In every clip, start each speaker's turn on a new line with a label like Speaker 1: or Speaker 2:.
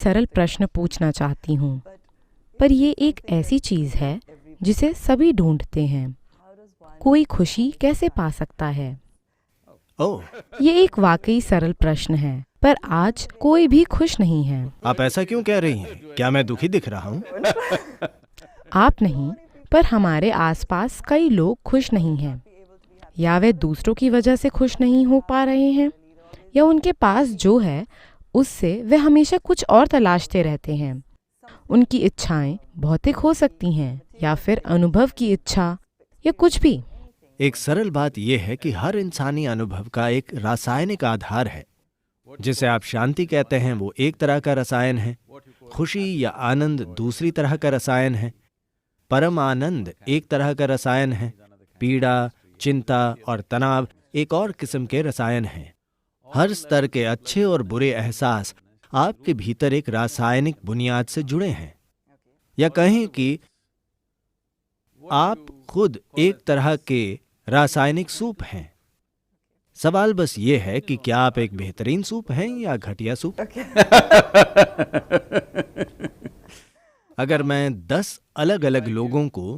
Speaker 1: सरल प्रश्न पूछना चाहती हूँ, पर ये एक ऐसी चीज़ है जिसे सभी ढूंढते हैं। कोई खुशी कैसे पा सकता है?
Speaker 2: ओह,
Speaker 1: ये एक वाकई सरल प्रश्न है, पर आज कोई भी खुश नहीं है।
Speaker 2: आप ऐसा क्यों कह रही हैं? क्या मैं दुखी दिख रहा हूँ?
Speaker 1: आप नहीं, पर हमारे आसपास कई लोग खुश नहीं हैं। या वे दूसरों की वजह से खुश नहीं हो पा रहे हैं, या उनके पास जो है उससे वे हमेशा कुछ और तलाशते रहते हैं। उनकी इच्छाएं भौतिक हो सकती हैं, या फिर अनुभव की इच्छा, या कुछ भी।
Speaker 2: एक सरल बात यह है कि हर इंसानी अनुभव का एक रासायनिक आधार है। जिसे आप शांति कहते हैं वो एक तरह का रसायन है, खुशी या आनंद दूसरी तरह का रसायन है, परम आनंद एक तरह का रसायन है, पीड़ा, चिंता और तनाव एक और किस्म के रसायन हैं। हर स्तर के अच्छे और बुरे एहसास आपके भीतर एक रासायनिक बुनियाद से जुड़े हैं। या कहें कि आप खुद एक तरह के रासायनिक सूप हैं। सवाल बस ये है कि क्या आप एक बेहतरीन सूप हैं या घटिया सूप? अगर मैं 10 अलग अलग लोगों को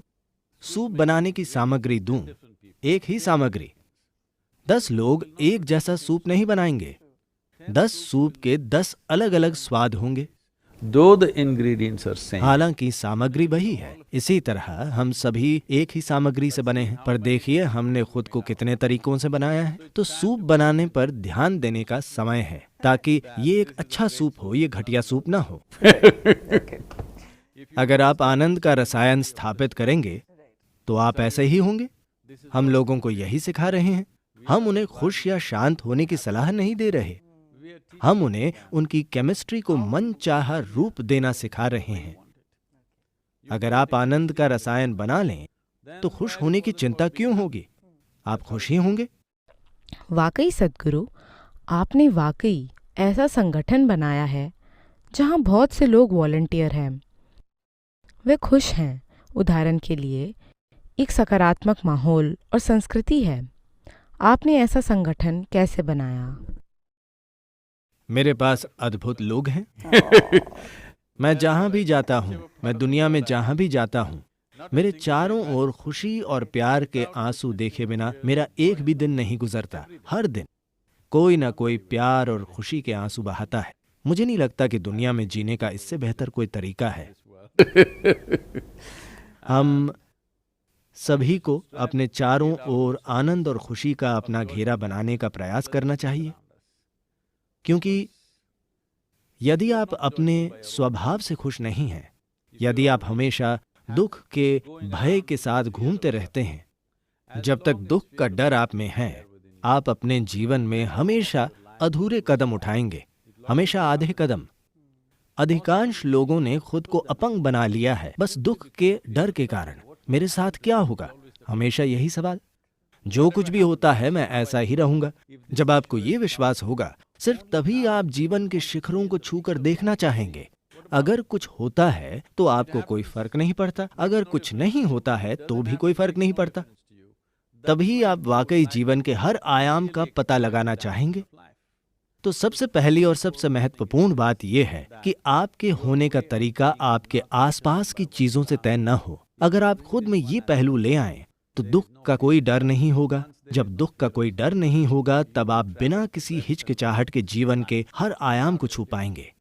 Speaker 2: सूप बनाने की सामग्री दूं, एक ही सामग्री, 10 लोग एक जैसा सूप नहीं बनाएंगे। 10 सूप के 10 अलग अलग स्वाद होंगे।
Speaker 3: Though the ingredients are same,
Speaker 2: हालांकि सामग्री वही है। इसी तरह हम सभी एक ही सामग्री से बने हैं, पर देखिए हमने खुद को कितने तरीकों से बनाया है। तो सूप बनाने पर ध्यान देने का समय है, ताकि ये एक अच्छा सूप हो, ये घटिया सूप ना हो। अगर आप आनंद का रसायन स्थापित करेंगे तो आप ऐसे ही होंगे। हम लोगों को यही सिखा रहे हैं। हम उन्हें खुश या शांत होने की सलाह नहीं दे रहे। हम उन्हें उनकी केमिस्ट्री को मनचाहा रूप देना सिखा रहे हैं। अगर आप आनंद का रसायन बना लें तो खुश होने की चिंता क्यों होगी? आप खुश ही होंगे।
Speaker 1: वाकई सद्गुरु, आपने वाकई ऐसा संगठन बनाया है जहाँ बहुत से लोग वॉलंटियर हैं। वे खुश हैं। उदाहरण के लिए, एक सकारात्मक माहौल और संस्कृति है। आपने ऐसा संगठन कैसे बनाया?
Speaker 2: मेरे पास अद्भुत लोग हैं। मैं जहां भी जाता हूं, मैं दुनिया में जहां भी जाता हूं, मेरे चारों ओर खुशी और प्यार के आंसू देखे बिना मेरा एक भी दिन नहीं गुजरता। हर दिन कोई ना कोई प्यार और खुशी के आंसू बहाता है। मुझे नहीं लगता कि दुनिया में जीने का इससे बेहतर कोई तरीका है। हम सभी को अपने चारों ओर आनंद और खुशी का अपना घेरा बनाने का प्रयास करना चाहिए, क्योंकि यदि आप अपने स्वभाव से खुश नहीं हैं, यदि आप हमेशा दुख के भय के साथ घूमते रहते हैं, जब तक दुख का डर आप में है, आप अपने जीवन में हमेशा अधूरे कदम उठाएंगे, हमेशा आधे कदम। अधिकांश लोगों ने खुद को अपंग बना लिया है बस दुख के डर के कारण। मेरे साथ क्या होगा? हमेशा यही सवाल। जो कुछ भी होता है मैं ऐसा ही रहूंगा। जब आपको ये विश्वास होगा, सिर्फ तभी आप जीवन के शिखरों को छूकर देखना चाहेंगे। अगर कुछ होता है तो आपको कोई फर्क नहीं पड़ता, अगर कुछ नहीं होता है तो भी कोई फर्क नहीं पड़ता। तभी आप वाकई जीवन के हर आयाम का पता लगाना चाहेंगे। तो सबसे पहली और सबसे महत्वपूर्ण बात यह है कि आपके होने का तरीका आपके आसपास की चीजों से तय न हो। अगर आप खुद में ये पहलू ले आएं तो दुख का कोई डर नहीं होगा। जब दुख का कोई डर नहीं होगा, तब आप बिना किसी हिचकिचाहट के जीवन के हर आयाम को छू पाएंगे।